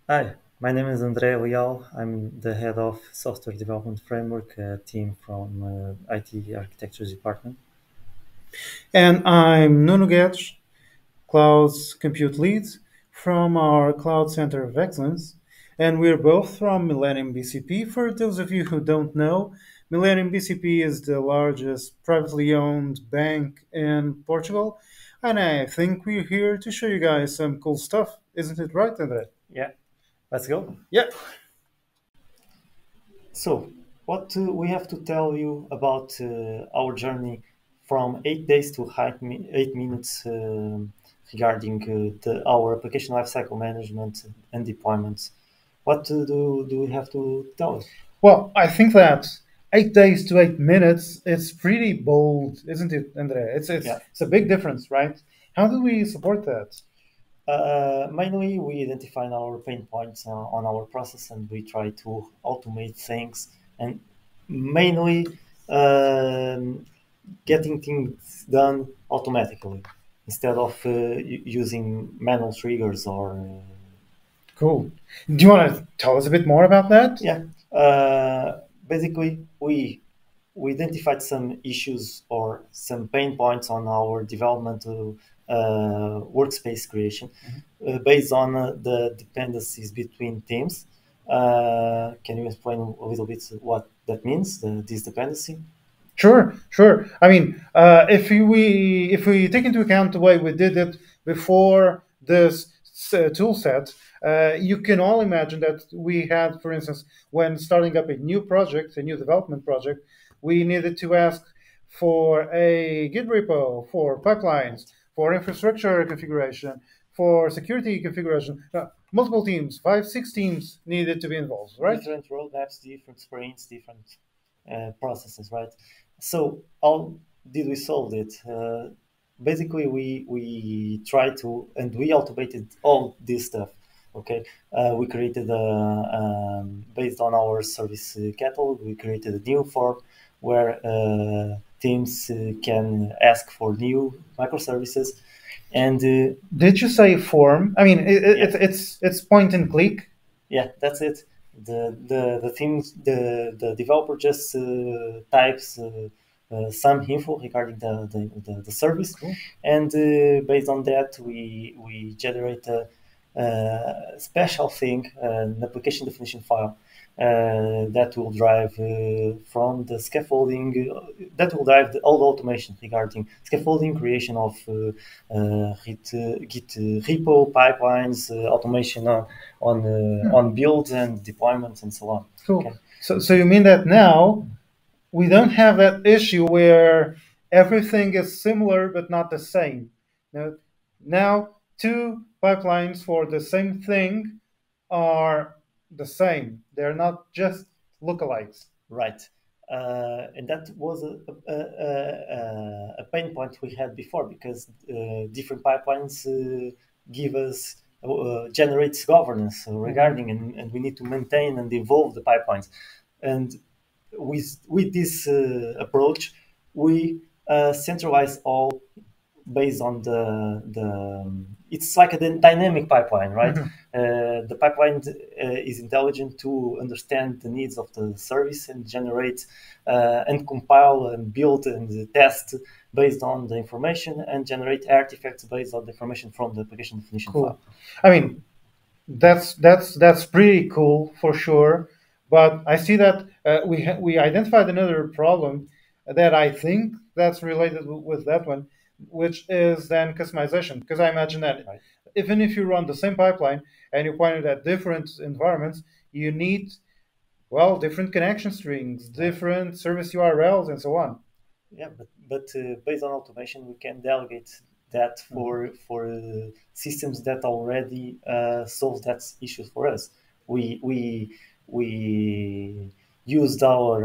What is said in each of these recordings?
Hi, my name is André Leal. I'm the head of software development framework team from IT architecture department. And I'm Nuno Guedes, Cloud Compute Lead from our Cloud Center of Excellence. And we're both from Millennium BCP. For those of you who don't know, Millennium BCP is the largest privately owned bank in Portugal. And I think we're here to show you guys some cool stuff. Isn't it right, André? Yeah, let's go. Yeah. So, what we have to tell you about our journey from 8 days to 8 minutes regarding our application lifecycle management and deployments. What do we have to tell us? Well, I think that 8 days to 8 minutes, it's pretty bold, isn't it, André? Yeah. It's a big difference, right? How do we support that? Mainly, we identify our pain points on our process and we try to automate things and mainly um, getting things done automatically instead of using manual triggers or Cool. Do you want to tell us a bit more about that? yeah. Basically, we identified some issues or some pain points on our development workspace creation based on the dependencies between teams. Can you explain a little bit what that means, this dependency? Sure, sure. I mean, if we take into account the way we did it before this tool set, you can all imagine that we had, for instance, when starting up a new project, a new development project, we needed to ask for a Git repo, for pipelines, for infrastructure configuration, for security configuration. Multiple teams, five, six teams needed to be involved, right? Different roadmaps, different sprints, different processes, right? So how did we solve it? Basically, we tried to and we automated all this stuff. Okay, we created based on our service catalog. We created a new form where teams can ask for new microservices, and Did you say form? I mean, yeah, it's point and click. yeah, that's it. The things the developer just types some info regarding the service, Cool. and based on that we generate a special thing, an application definition file that will drive from the scaffolding that will drive all the automation regarding scaffolding, creation of Git repo pipelines, automation on builds and deployments and so on. Cool. Okay. So you mean that now we don't have that issue where everything is similar but not the same. Now, now two pipelines for the same thing are the same. They're not just lookalikes. Right. And that was a pain point we had before because different pipelines give us generates governance regarding and we need to maintain and evolve the pipelines. And with this approach, we centralize all based on the it's like a dynamic pipeline, right? Mhm. The pipeline is intelligent to understand the needs of the service and generate and compile and build and test based on the information and generate artifacts based on the information from the application definition Cool. file. I mean, that's pretty cool for sure. But I see that we identified another problem that I think that's related with that one, which is then customization. Because I imagine that Right. even if you run the same pipeline and you point it at different environments, you need different connection strings, Right. different service URLs, and so on. Yeah, but based on automation, we can delegate that Mhm. for systems that already solve that issue for us. We used our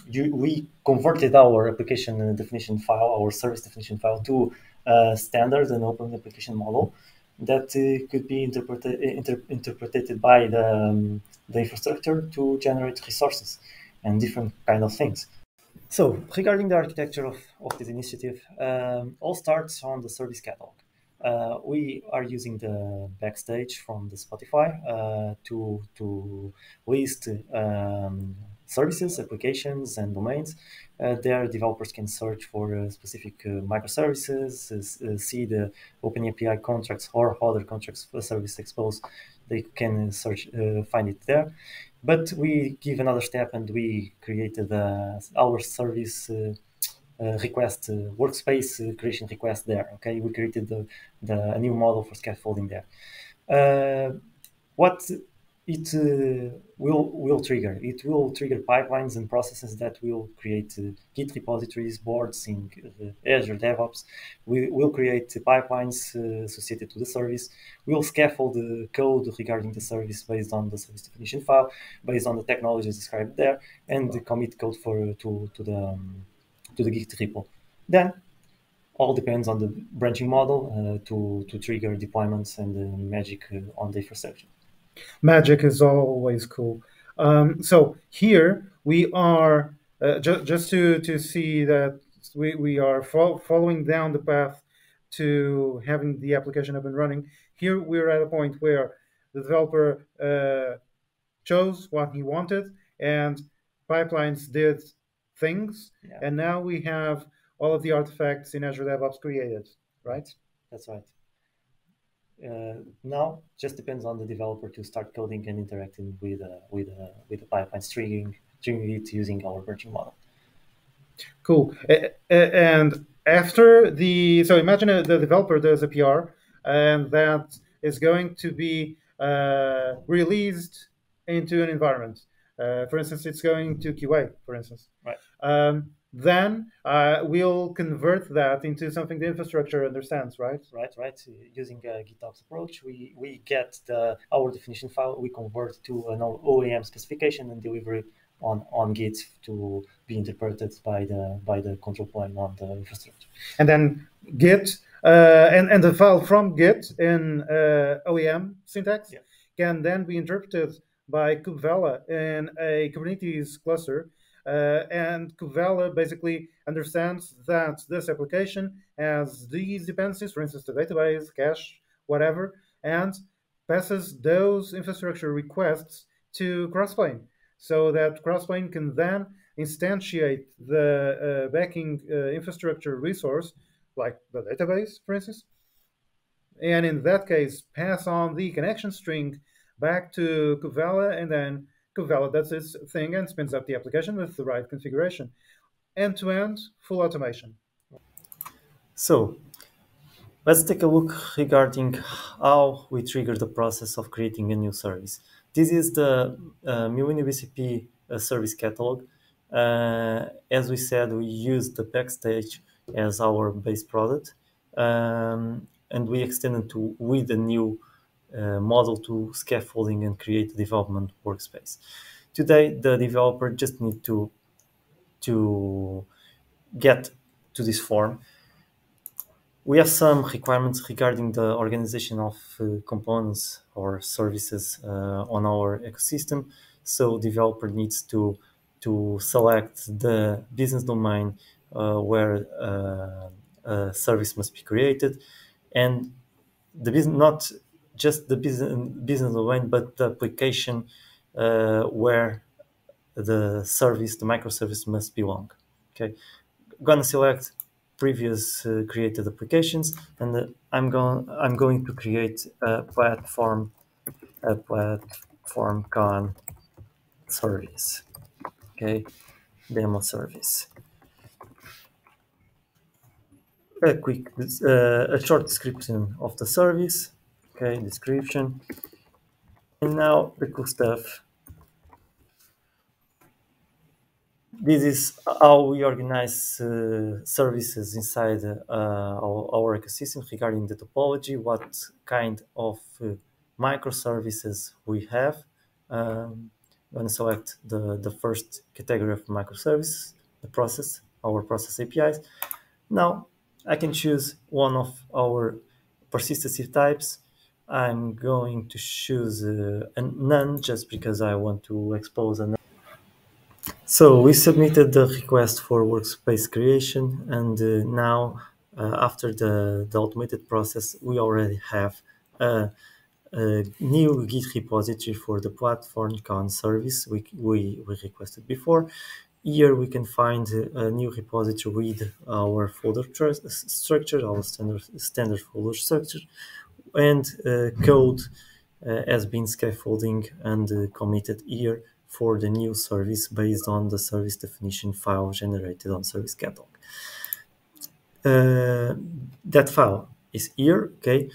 we converted our application definition file, our service definition file, to standard and open application model that could be interpreted by the infrastructure to generate resources and different kind of things. So, regarding the architecture of this initiative, all starts on the service catalog. We are using the backstage from the Spotify to list services, applications, and domains. There, developers can search for specific microservices, see the Open API contracts or other contracts for service exposed. They can search, find it there. But we give another step, and we created our service. Request workspace creation request there. Okay, we created a new model for scaffolding there. What it will trigger? It will trigger pipelines and processes that will create Git repositories, boards in Azure DevOps. We will create pipelines associated to the service. We'll scaffold the code regarding the service based on the service definition file, based on the technologies described there, and the commit code for to the Git repo. Then all depends on the branching model to trigger deployments and magic on the infrastructure. Magic is always cool. So here we are, just to see that we are following down the path to having the application up and running. Here we're at a point where the developer chose what he wanted, and pipelines did things, Yeah. and now we have all of the artifacts in Azure DevOps created, right? That's right. Now just depends on the developer to start coding and interacting with the pipelines, triggering it using our branching model. Cool. And after so imagine the developer does a PR, and that is going to be released into an environment. For instance, it's going to QA, for instance. Right. Then we'll convert that into something the infrastructure understands, right? Right. Using a GitOps approach, we get our definition file, we convert to an OEM specification and deliver it on Git to be interpreted by the control plane on the infrastructure. And then Git and the file from Git in OEM syntax can then be interpreted by KubeVela in a Kubernetes cluster. And KubeVela basically understands that this application has these dependencies, for instance, the database, cache, whatever, and passes those infrastructure requests to Crossplane, so that Crossplane can then instantiate the backing infrastructure resource, like the database, for instance, and in that case, pass on the connection string back to KubeVela, and then KubeVela does its thing and spins up the application with the right configuration. End-to-end, full automation. So let's take a look regarding how we trigger the process of creating a new service. This is the Millennium BCP service catalog. As we said, we use the backstage as our base product, and we extended with a new model to scaffolding and create a development workspace. Today, the developer just need to get to this form. We have some requirements regarding the organization of components or services on our ecosystem. So developer needs to select the business domain where a service must be created, and the business, not just the business domain, but the application where the service, the microservice must belong. Okay, I'm gonna select previous created applications, and I'm going to create a PlatformCon service. Okay, demo service. A short description of the service. Okay, description. And now the cool stuff. This is how we organize services inside our ecosystem regarding the topology, what kind of microservices we have. I'm going to select the first category of microservices, our process APIs. Now I can choose one of our persistency types. I'm going to choose a none just because I want to expose a none. So we submitted the request for workspace creation, and now after the automated process, we already have a new Git repository for the PlatformCon service we requested before. Here we can find a new repository with our folder structure, our standard folder structure, and code has been scaffolding and committed here for the new service based on the service definition file generated on service catalog. That file is here, okay,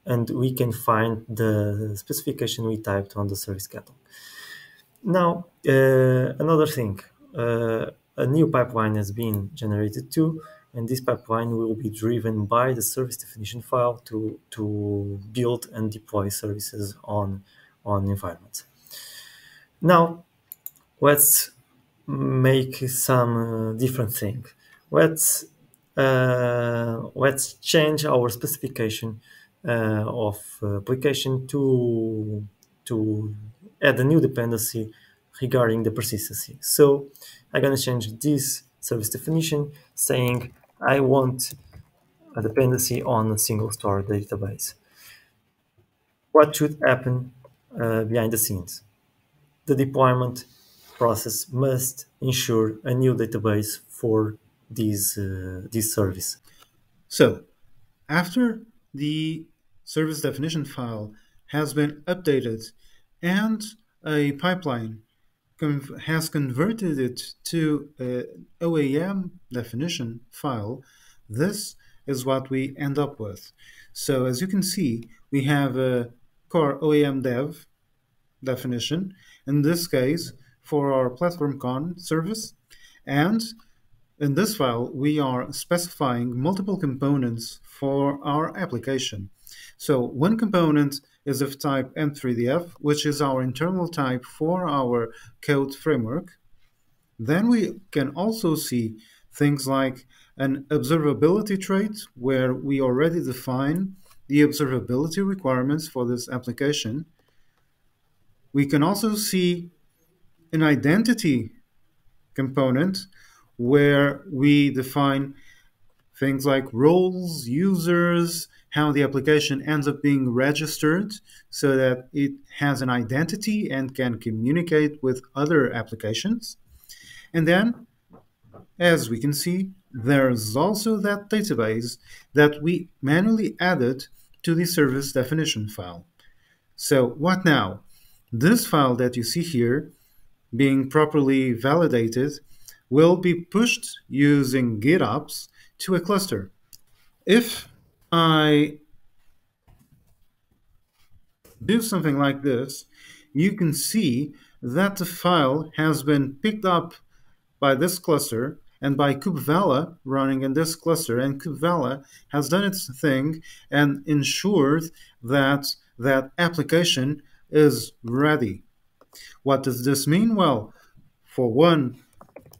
and we can find the specification we typed on the service catalog. Now, another thing, a new pipeline has been generated too, and this pipeline will be driven by the service definition file to build and deploy services on environments. Now, let's make some different thing. Let's change our specification of application to add a new dependency regarding the persistency. So I'm going to change this service definition saying I want a dependency on a single store database. What should happen behind the scenes? The deployment process must ensure a new database for this service. So, after the service definition file has been updated and a pipeline has converted it to an OAM definition file, this is what we end up with. So as you can see, we have a core OAM dev definition, in this case for our PlatformCon service, and in this file, we are specifying multiple components for our application. So one component is of type M3DF, which is our internal type for our code framework. Then we can also see things like an observability trait, where we already define the observability requirements for this application. We can also see an identity component, where we define things like roles, users, how the application ends up being registered so that it has an identity and can communicate with other applications. And then, as we can see, there's also that database that we manually added to the service definition file. So what now? This file that you see here, being properly validated, will be pushed using GitOps to a cluster. If I do something like this, you can see that the file has been picked up by this cluster and by KubeVela running in this cluster, and KubeVela has done its thing and ensured that that application is ready. What does this mean? Well, for one,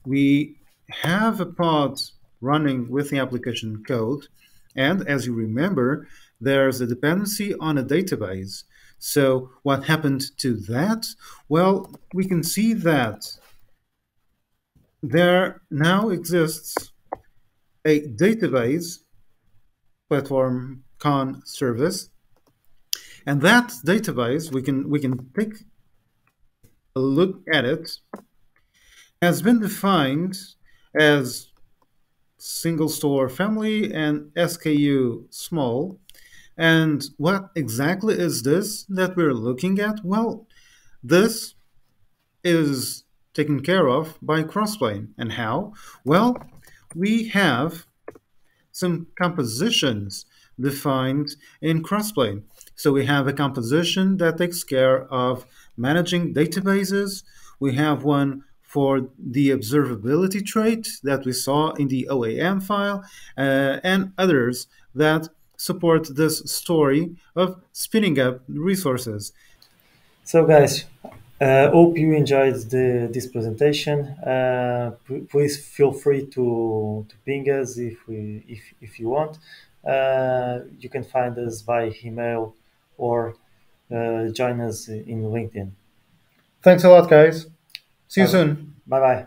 we have a pod running with the application code, and as you remember, there's a dependency on a database. So what happened to that? Well, we can see that there now exists a database PlatformCon service, and that database, we can take a look at it, has been defined as single store family and SKU small. And what exactly is this that we're looking at? Well, this is taken care of by Crossplane. And how? Well, we have some compositions defined in Crossplane. So we have a composition that takes care of managing databases. We have one for the observability trait that we saw in the OAM file, and others that support this story of spinning up resources. So, guys, hope you enjoyed this presentation. Please feel free to ping us if you want. You can find us by email or join us in LinkedIn. Thanks a lot, guys. See you soon. Bye bye.